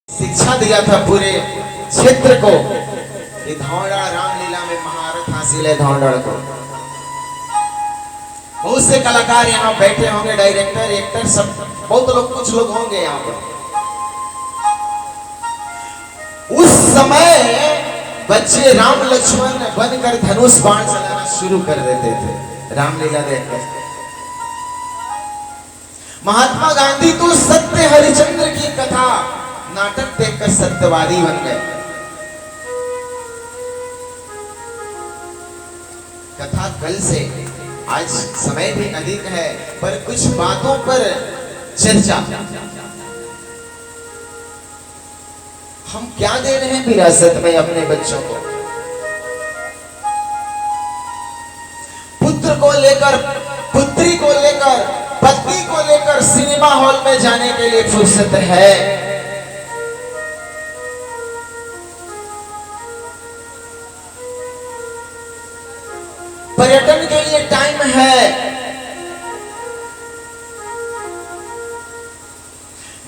शिक्षा दिया था पूरे क्षेत्र को कि धौड़ा रामलीला में महारथ हासिल है धौड़ड़ को। बहुत से कलाकार यहाँ बैठे होंगे, डायरेक्टर एक्टर सब बहुत लोग, कुछ लोग होंगे यहाँ पर। उस समय बच्चे राम लक्ष्मण बनकर धनुष बाण चलाना शुरू कर देते थे रामलीला देखकर। महात्मा गांधी तो सत्य हरिश्चंद्र की कथा नाटक देखकर सत्यवादी बन गए। कथा कल से, आज समय भी अधिक है पर कुछ बातों पर चर्चा। हम क्या दे रहे हैं विरासत में अपने बच्चों को? पुत्र को लेकर, पुत्री को लेकर, पत्नी को लेकर सिनेमा हॉल में जाने के लिए फुर्सत है। पर्यटन के लिए टाइम है,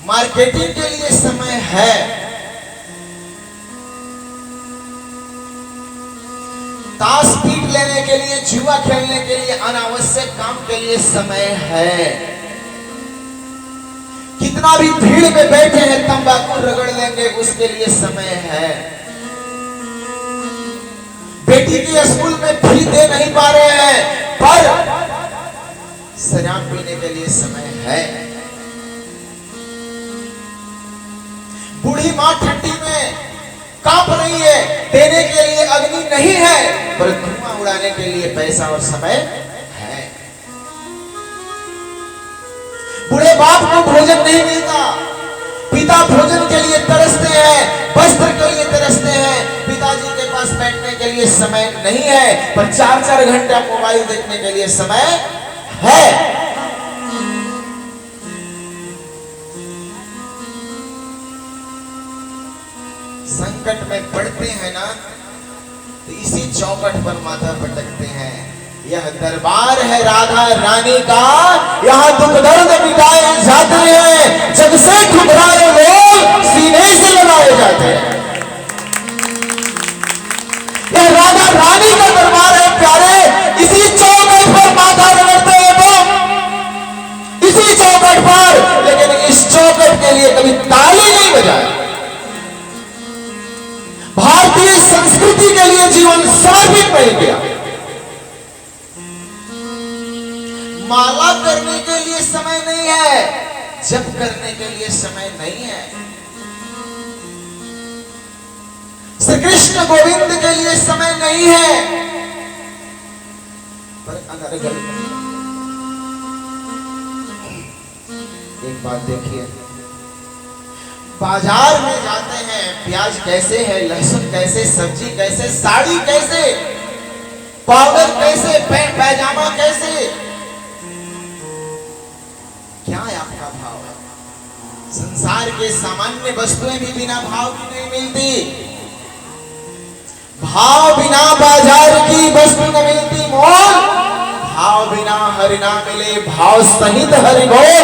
मार्केटिंग के लिए समय है, ताश पीट लेने के लिए, जुआ खेलने के लिए, अनावश्यक काम के लिए समय है। कितना भी भीड़ में बैठे हैं तंबाकू रगड़ लेंगे उसके लिए समय है। बेटी की स्कूल में फी दे नहीं पा रहे हैं पर शराब पीने के लिए समय है। बूढ़ी मां ठंडी में कांप रही है, देने के लिए अग्नि नहीं है पर धुआं उड़ाने के लिए पैसा और समय है। बूढ़े बाप को भोजन नहीं मिलता, पिता भोजन के लिए तरसते हैं, वस्त्र के लिए तरसते हैं, पिताजी के पास बैठने के लिए समय नहीं है पर 4-4 घंटा मोबाइल देखने के लिए समय है। संकट में पड़ते हैं ना तो इसी चौखट पर माथा पटकते हैं। यह दरबार है राधा रानी का, यहाँ दुख दर्द मिटाए जाते हैं, जग से ठुकराए लोग सीने से लगाए जाते हैं। यह राधा रानी का दरबार है प्यारे, इसी चौखट पर माथा रगड़ते हैं लोग, इसी चौखट पर। लेकिन इस चौखट के लिए कभी ताली नहीं बजाए, भारतीय संस्कृति के लिए जीवन समर्पित नहीं किया। माला करने के लिए समय नहीं है, जप करने के लिए समय नहीं है, श्री कृष्ण गोविंद के लिए समय नहीं है पर अगर एक बात देखिए, बाजार में जाते हैं, प्याज कैसे है, लहसुन कैसे, सब्जी कैसे, साड़ी कैसे, पाउडर कैसे, पैंट पैजामा कैसे, क्या है आपका भाव है? संसार के सामान्य वस्तुएं भी बिना भाव की नहीं मिलती। भाव बिना बाजार की वस्तु न मिलती मोल, भाव बिना हरि ना मिले, भाव सहित हरि बोल।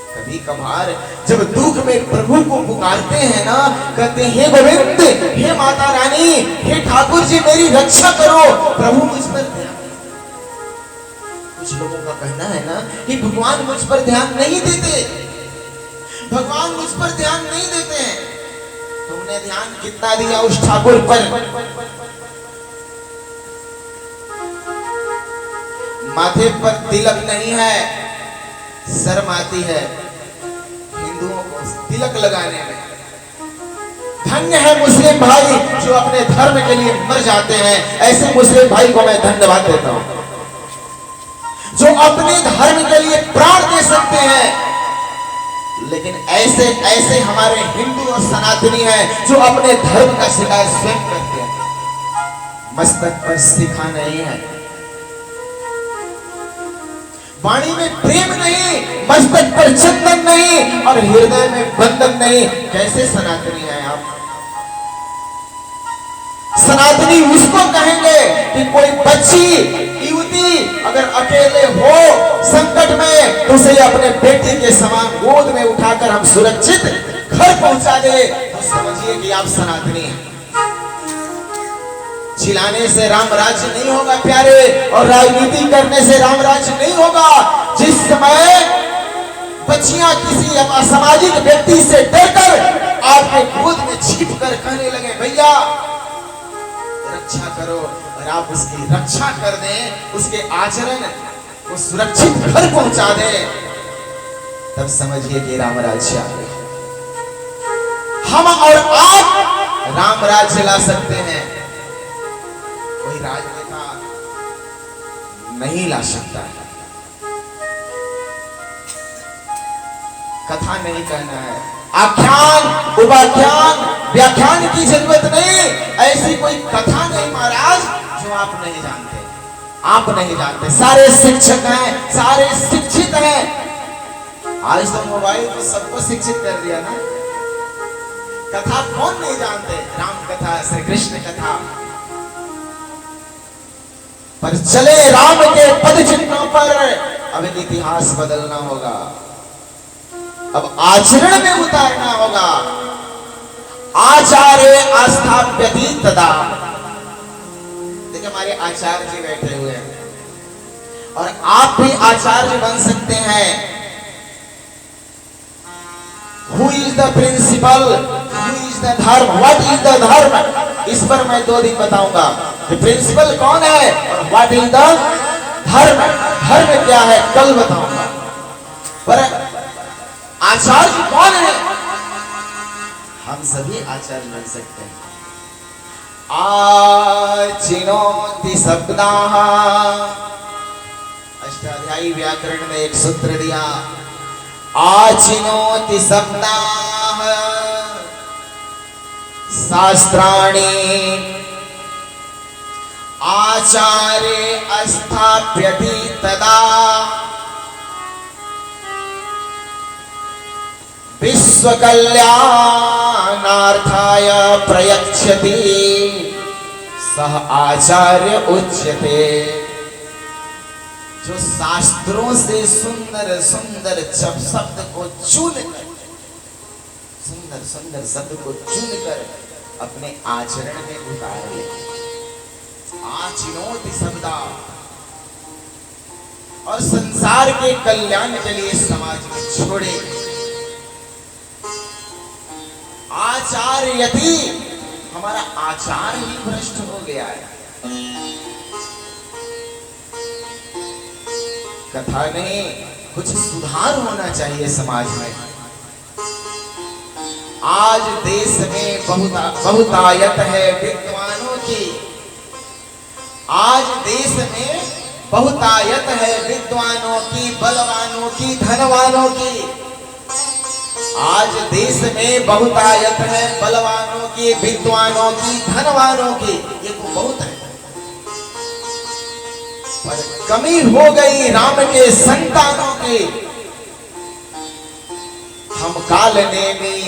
कभी कभार जब दुख में प्रभु को पुकारते हैं ना, कहते हैं हे गोविंद, हे माता रानी, हे ठाकुर जी मेरी रक्षा करो, प्रभु मुझ पर ध्यान। कुछ लोगों का कहना है ना कि भगवान मुझ पर ध्यान नहीं देते, भगवान मुझ पर ध्यान नहीं देते हैं। तुमने ध्यान कितना दिया उस ठाकुर पर? माथे पर तिलक नहीं है, शर्म आती है हिंदुओं को तिलक लगाने में। धन्य है मुस्लिम भाई जो अपने धर्म के लिए मर जाते हैं, ऐसे मुस्लिम भाई को मैं धन्यवाद देता हूं जो अपने धर्म के लिए प्राण दे सकते हैं। लेकिन ऐसे ऐसे हमारे हिंदू और सनातनी हैं जो अपने धर्म का शिकार स्वयं करते हैं। मस्तक पर शिखा नहीं है, वाणी में प्रेम नहीं, मस्तक पर चंदन नहीं और हृदय में बंधन नहीं। कैसे सनातनी हैं आप? सनातनी उसको कहेंगे कि कोई बच्ची युवती अगर अकेले हो संकट में तो उसे अपने बेटे के समान गोद में उठाकर हम सुरक्षित घर पहुंचा दे, तो समझिए कि आप सनातनी हैं। चिल्लाने से राम राज्य नहीं होगा प्यारे, और राजनीति करने से राम राज्य नहीं होगा। जिस समय बच्चियां किसी असामाजिक व्यक्ति से डरकर आपके गोद में छिप कर कहने लगे भैया रक्षा करो, और आप उसकी रक्षा कर दें, उसके आचरण को सुरक्षित घर पहुंचा दें, तब समझिए कि राम राज्य आ गया। हम और आप राम राज्य ला सकते हैं, कोई राजनेता नहीं ला सकता है। कथा नहीं कहना है, आख्यान उपाख्यान व्याख्यान की जरूरत नहीं। ऐसी कोई कथा नहीं महाराज जो आप नहीं जानते, आप नहीं जानते। सारे शिक्षक हैं, सारे शिक्षित हैं। आज तो मोबाइल तो सबको शिक्षित कर दिया ना। कथा कौन नहीं जानते, राम कथा, श्री कृष्ण कथा। पर चले राम के पद चिन्हों पर, अब इतिहास बदलना होगा, अब आचरण में उतारना होगा। आचार्य आस्थाप्यति तदा। देखिए हमारे आचार्य जी बैठे हुए हैं, और आप भी आचार्य बन सकते हैं। Who is the principal? Who is the धर्म? What is the धर्म? इस पर मैं 2 दिन बताऊंगा कि प्रिंसिपल कौन है और what is the धर्म, धर्म क्या है कल बताऊंगा। पर आचार्य कौन है? हम सभी आचार्य बन सकते हैं। आचिनोति शब्दाः, अष्टाध्यायी व्याकरण में एक सूत्र दिया, आचिनोति शब्दाः शास्त्राणि आचार्य स्थाप्यति तदा विश्व कल्याणार्थाय प्रयच्छति सह आचार्य उच्यते। जो शास्त्रों से सुंदर सुंदर शब्द को चुनकर, सुंदर सुंदर शब्द को चुनकर अपने आचरण में उतारे। आचिनोति शब्दा, और संसार के कल्याण के लिए समाज में छोड़े। आचार्यति, हमारा आचार ही भ्रष्ट हो गया है। कथा नहीं, कुछ सुधार होना चाहिए समाज में। आज देश में बहुतायत है विद्वानों की, आज देश में बहुतायत है विद्वानों की, बलवानों की, धनवानों की। आज देश में बहुतायत है बलवानों की, विद्वानों की, धनवानों की, ये तो बहुत है। पर कमी हो गई राम के संतानों की। हम काल नेमी,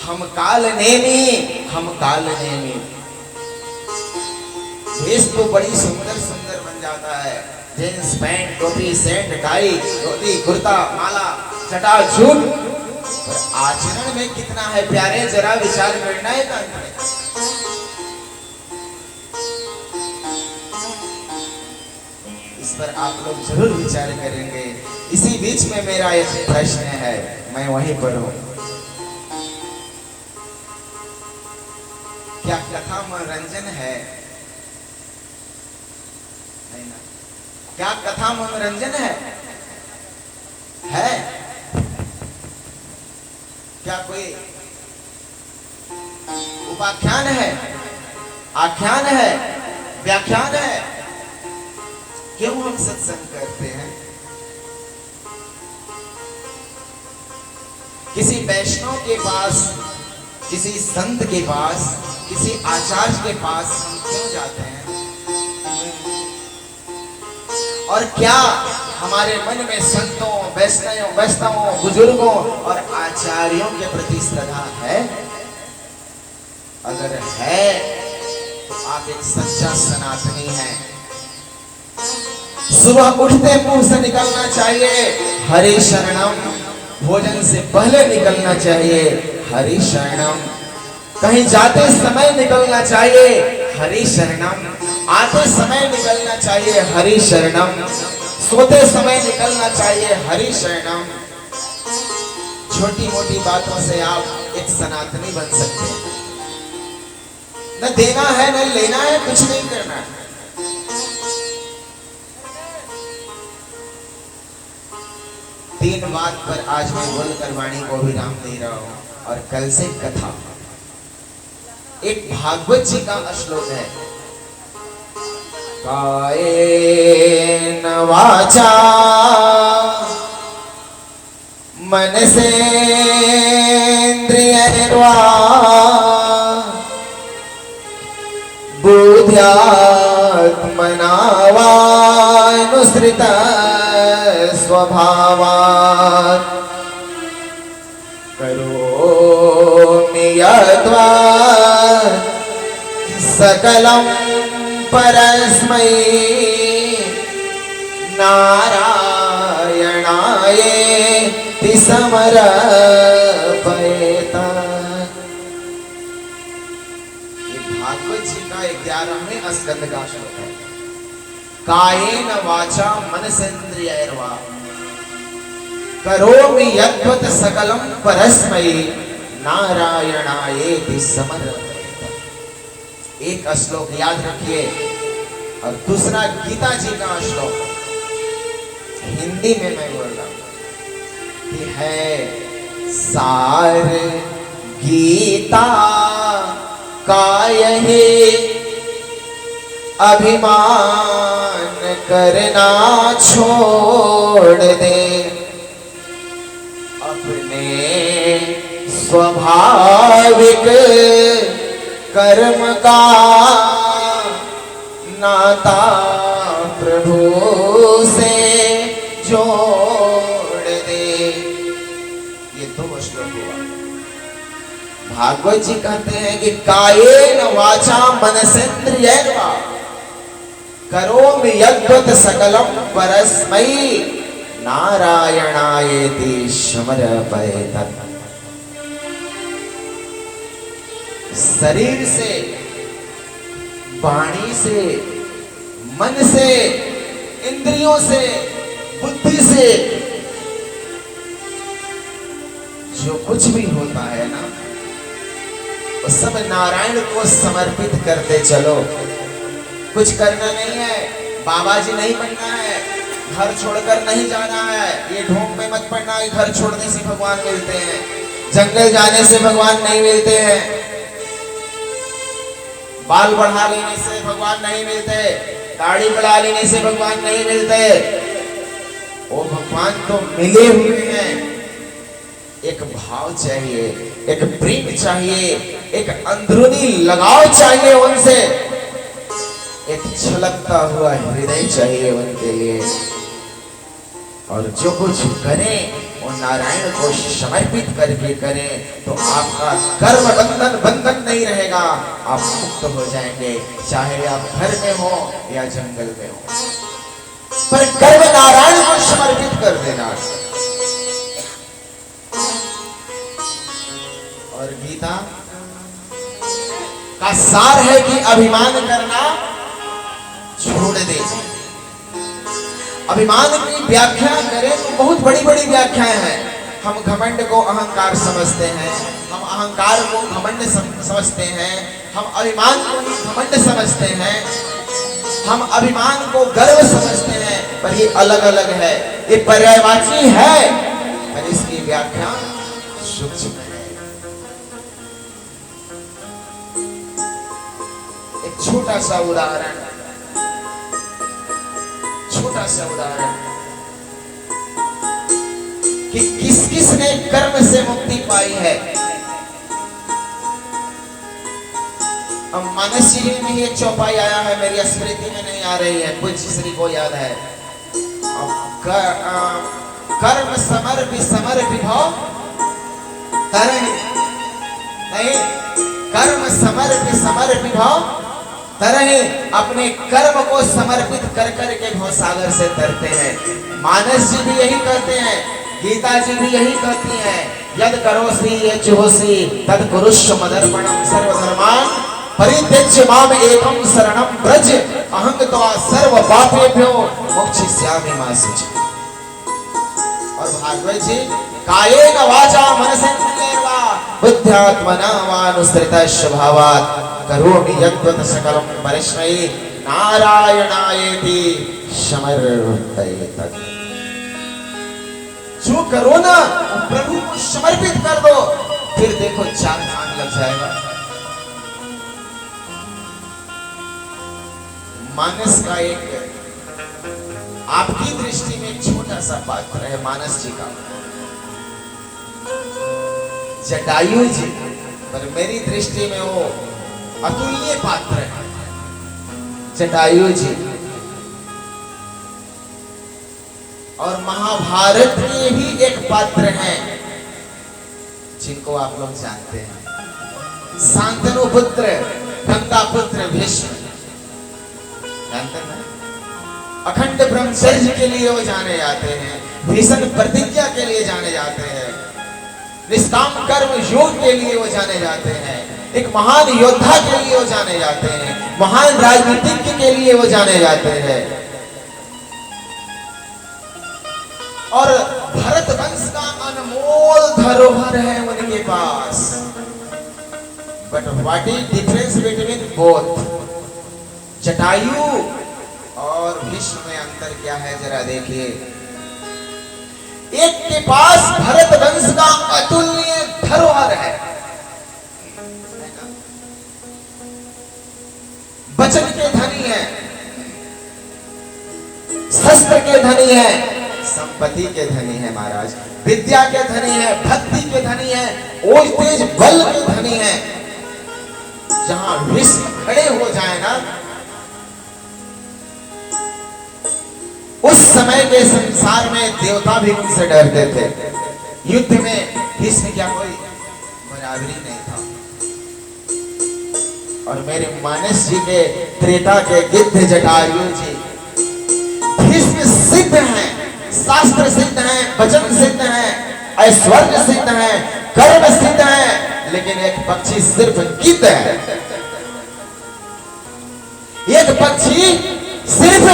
हम काल नेमी, हम काल नेमी। देश तो बड़ी सुंदर सुंदर बन जाता है, जींस पैंट, टोपी, सेंट, टाई, धोती, कुर्ता, माला, चटा, झूठ, पर आचरण में कितना है प्यारे, जरा विचार करना है। इस पर आप लोग जरूर विचार करेंगे। इसी बीच में मेरा एक प्रश्न है, मैं वहीं पर हूं। क्या कथा मनोरंजन है? नहीं ना। क्या कथा मनोरंजन है? क्या कोई उपाख्यान है, आख्यान है, व्याख्यान है? क्यों हम सत्संग करते हैं? किसी वैष्णव के पास, किसी संत के पास, किसी आचार्य के पास हम क्यों जाते हैं? और क्या हमारे मन में संतों, वैष्णवों, बुजुर्गों और आचार्यों के प्रति श्रद्धा है? अगर है तो आप एक सच्चा सनातनी हैं। सुबह उठते मुंह से निकलना चाहिए हरि शरणम, भोजन से पहले निकलना चाहिए हरि शरणम, कहीं जाते समय निकलना चाहिए हरि शरणम, आते समय निकलना चाहिए हरि शरणम, सोते समय निकलना चाहिए हरि शरणम। छोटी मोटी बातों से आप एक सनातनी बन सकते हैं। न देना है न लेना है, कुछ नहीं करना है। तीन बात पर आज मैं बोलकर वाणी को विराम दे रहा हूं। और कल से कथा, एक भागवत जी का श्लोक है, कायेन वाचा मनसेन्द्रियैर्वा बुद्ध्यात्मना वानुसृता स्वभावात् करोमि यद्वत् सकलं परस्मै नारायणायेति समर्पयेत्। ये भागवत जी का 11वें स्कंद का श्लोक है। कायेन वाचा मनसेन्द्रियैर्वा करोमि यद्वत् सकलं परस्मै नारायणायेति समर्पयेत्। एक श्लोक याद रखिए। और दूसरा गीता जी का श्लोक हिंदी में मैं बोल रहा हूं कि है, सार गीता का यही अभिमान करना छोड़ दे, अपने स्वाभाविक कर्म का नाता प्रभु से जोड़ दे। ये दो श्लोक हुआ। भागवत जी कहते हैं कि कायेन वाचा मनसेन्द्रियैर्वा करोमि यद्वत् सकलं परस्मै नारायणायेति समर्पयेत्। शरीर से, वाणी से, मन से, इंद्रियों से, बुद्धि से जो कुछ भी होता है ना, वो सब नारायण को समर्पित करते चलो। कुछ करना नहीं है, बाबा जी नहीं बनना है, घर छोड़कर नहीं जाना है, ये ढोंग में मत पड़ना है घर छोड़ने से भगवान मिलते हैं, जंगल जाने से भगवान नहीं मिलते हैं, बाल बढ़ा लेने से भगवान नहीं मिलते, दाढ़ी बढ़ा लेने से भगवान नहीं मिलते। वो भगवान तो मिले हुए हैं। एक भाव चाहिए, एक प्रेम चाहिए, एक अंदरूनी लगाव चाहिए उनसे, एक छलकता हुआ हृदय चाहिए उनके लिए। और जो कुछ करें वो नारायण को समर्पित करके करें तो आपका कर्म बंधन नहीं रहेगा, आप मुक्त हो जाएंगे, चाहे आप घर में हो या जंगल में हो, पर कर्म नारायण को समर्पित कर देना। और गीता का सार है कि अभिमान करना छोड़ दे। अभिमान की व्याख्या करें तो बहुत बड़ी बड़ी व्याख्याएं हैं। हम घमंड को अहंकार समझते हैं, हम अहंकार को घमंड समझते हैं, हम अभिमान को ही घमंड समझते हैं, हम अभिमान को गर्व समझते हैं, पर ये अलग अलग है, ये पर्यायवाची है, पर इसकी व्याख्या सूक्ष्म है। एक छोटा सा उदाहरण, कि किस किस ने कर्म से मुक्ति पाई है। अब मानस जी में ही एक चौपाई आया है, मेरी स्मृति में नहीं आ रही है, कुछ श्री को याद है। कर्म समर विभव तरणी, नहीं, कर्म समर विभव तरह ही अपने कर्म को समर्पित कर कर के भवसागर से तरते हैं। मानस जी भी यही कहते हैं, गीता जी भी यही कहती हैं, यद करोसि यज्जुहोसि तद कुरुष्व मदर्पणम सर्वधर्मान् परित्यज्य माम एकम शरणम व्रज अहं त्वा सर्व पापेभ्यो मोक्षयिष्यामि मा शुचि। और भागवत जी, कायेन वाचा मनसेन्द्रियैर्वा बुद्ध्यात्मना वानुसृता स्वभावात् करोमि यद्वत् सकलं परस्मै नारायणायेति समर्पये तत्। जो करो ना प्रभु को समर्पित कर दो, फिर देखो चार चांद लग जाएगा। मानस का एक आपकी दृष्टि में छोटा सा पात्र है मानस जी का, जटायु जी, पर मेरी दृष्टि में वो अतुल्य पात्र है जटायु जी। और महाभारत के भी एक पात्र हैं जिनको आप लोग जानते हैं, शांतनु पुत्र, गंगा पुत्र भीष्म, जानते हैं? अखंड ब्रह्मचर्य के लिए वो जाने जाते हैं, भीषण प्रतिज्ञा के लिए जाने जाते हैं, निष्काम कर्म योग के लिए वो जाने जाते हैं, एक महान योद्धा के लिए वो जाने जाते हैं, महान राजनीतिज्ञ के लिए वो जाने जाते हैं। और भरत वंश का अनमोल धरोहर है उनके पास। But what is difference between both? Jatayu और भीष्म में अंतर क्या है जरा देखिए। एक के पास भरत वंश का अतुल्य धरोहर है, वचन के धनी है, शस्त्र के धनी है, संपत्ति के धनी है महाराज, विद्या के धनी है, भक्ति के धनी है, ओज तेज बल के धनी है। जहां भीष्म खड़े हो जाए ना, उस समय के संसार में देवता भी उनसे डरते थे। युद्ध में भीष्म क्या कोई बराबरी नहीं था। और मेरे मानस जी के त्रेता के गिद्ध जटायु जी भीष्म सिद्ध हैं, शास्त्र सिद्ध हैं, वचन सिद्ध हैं, ऐश्वर्य सिद्ध हैं, कर्म सिद्ध हैं, लेकिन एक पक्षी सिर्फ गिद्ध है। एक पक्षी सिर्फ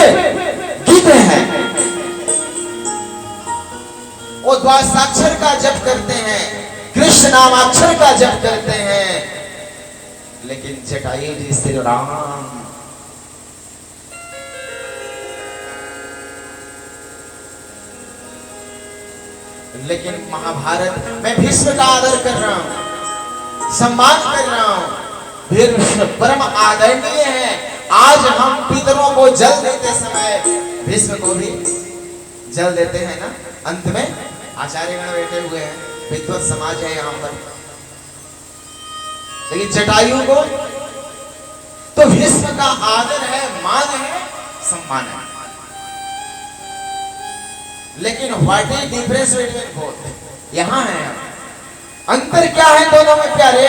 गिद्ध है। वो द्वादशाक्षर का जप करते हैं, कृष्ण नामाक्षर का जप करते हैं, लेकिन जटायु जी श्री राम। लेकिन महाभारत में भीष्म का आदर कर रहा हूं, सम्मान कर रहा हूं। भीष्म परम आदरणीय है। आज हम पितरों को जल देते समय भीष्म को भी जल देते हैं ना। अंत में आचार्यगण बैठे हुए हैं, विद्वत समाज है यहां पर, लेकिन जटायु को तो भीष्म का आदर है, मान है, सम्मान है। लेकिन what is difference between both? यहां है अंतर क्या है दोनों में प्यारे।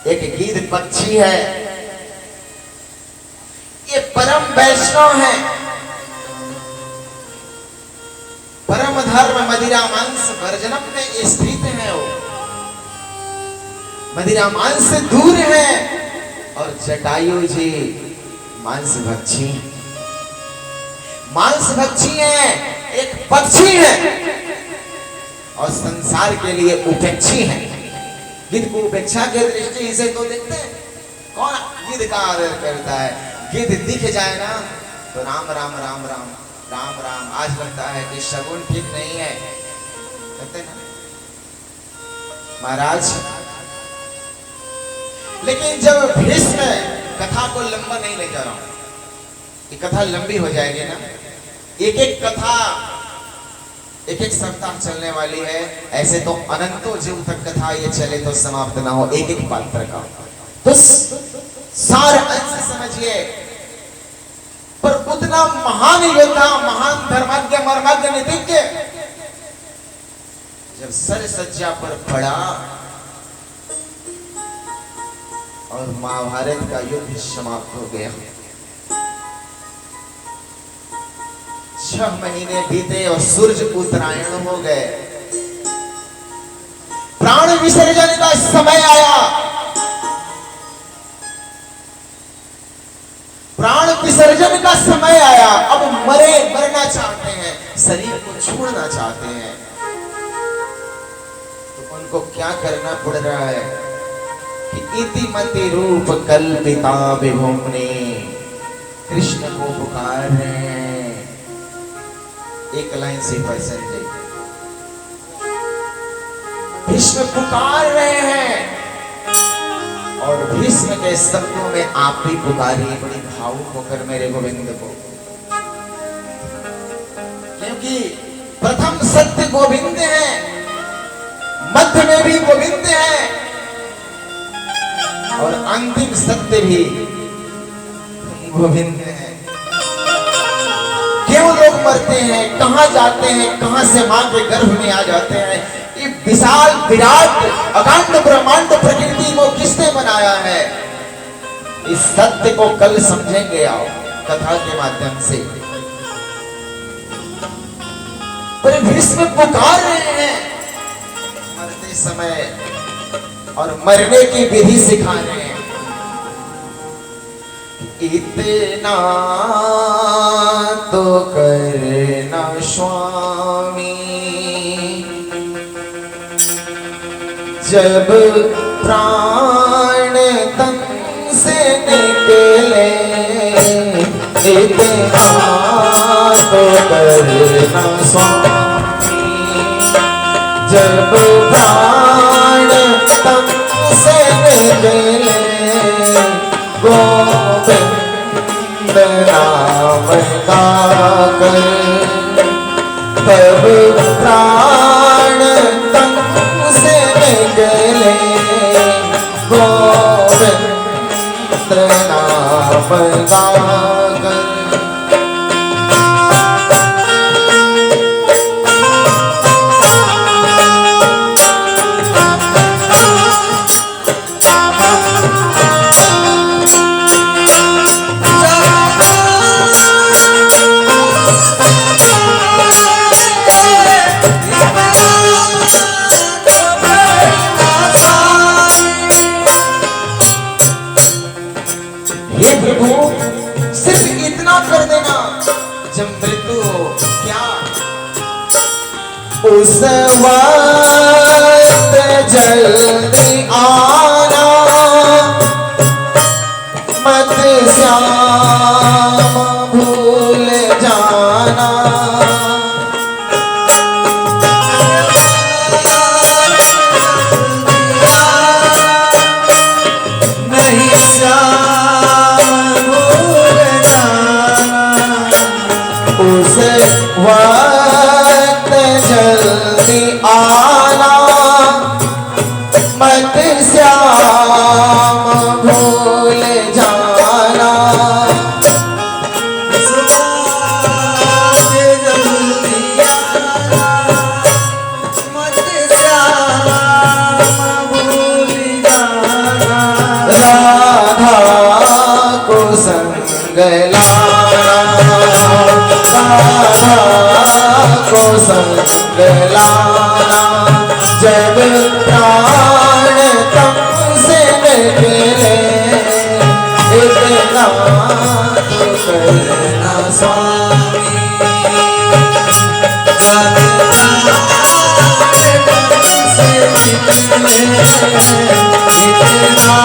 एक गिद्ध पक्षी है, ये परम वैष्णव है, परम धर्म मदिरा मांस वर्जनम में स्थित है, वो मदिरा मांस से दूर है। और जटायु जी मांस भक्षी, मांस भक्षी है, एक पक्षी है और संसार के लिए उपेक्षी है। गिद्ध को उपेक्षा के दृष्टि से तो देखते हैं, कौन गिद्ध का आदर करता है? गिद्ध दिख जाए ना तो राम राम राम राम राम राम। आज लगता है कि शगुन ठीक नहीं है, कहते ना महाराज। लेकिन जब भीष्म, कथा को लंबा नहीं ले जा रहा हूं, ये कथा लंबी हो जाएगी ना, एक एक कथा एक एक सप्ताह चलने वाली है। ऐसे तो अनंतों जीव तक कथा ये चले तो समाप्त ना हो, एक एक पात्र का तो सार अंश समझिए। पर उतना महान योद्धा, महान धर्मज्ञ, मर्मज्ञ, नीतिज्ञ जब सर सज्जा पर पड़ा और महाभारत का युद्ध समाप्त हो गया। 6 महीने बीते और सूरज उत्तरायण हो गए। प्राण विसर्जन का समय आया। प्राण विसर्जन का समय आया। अब मरना चाहते हैं, शरीर को छोड़ना चाहते हैं, तो उनको क्या करना पड़ रहा है कि इतिमति रूप कल्पिता विभुम्ने, कृष्ण को पुकार रहे हैं। एक लाइन से पर्सन जी भीष्म पुकार रहे हैं, और भीष्म के शब्दों में आप भी पुकारिए बड़ी भावुक होकर मेरे गोविंद को, क्योंकि प्रथम सत्य गोविंद है, मध्य में भी गोविंद है, और अंतिम सत्य भी गोविंद है। क्यों लोग मरते हैं, कहां जाते हैं, कहां से मां के गर्भ में आ जाते हैं? ये विशाल विराट अखंड ब्रह्मांड प्रकृति को किसने बनाया है? इस सत्य को कल समझेंगे आओ कथा के माध्यम से। पर भीष्म पुकार रहे हैं मरते समय, और मरने की विधि सिखा रहे हैं। इतना तो करना स्वामी, जब प्राण तन से निकले, इतना तो करना स्वामी, जब प्राण तन से निकले, गोविंद नाम गाकर, तब प्राण तन से निकले, गोविंद नाम गाकर। सिर्फ इतना कर देना, जब मृत्यु हो क्या उस वक्त जल्दी आना, मत श्याम भूल जाना। नहीं उस वक्त जल्दी आना, मत श्याम भूल जाना। उस वक्त जल्दी आना, मत श्याम भूल जाना। राधा को संग लाना, राधा को संग लाना, जब प्राण तन से निकले, इतना तो करना स्वामी, जब प्राण तन से निकले, इतना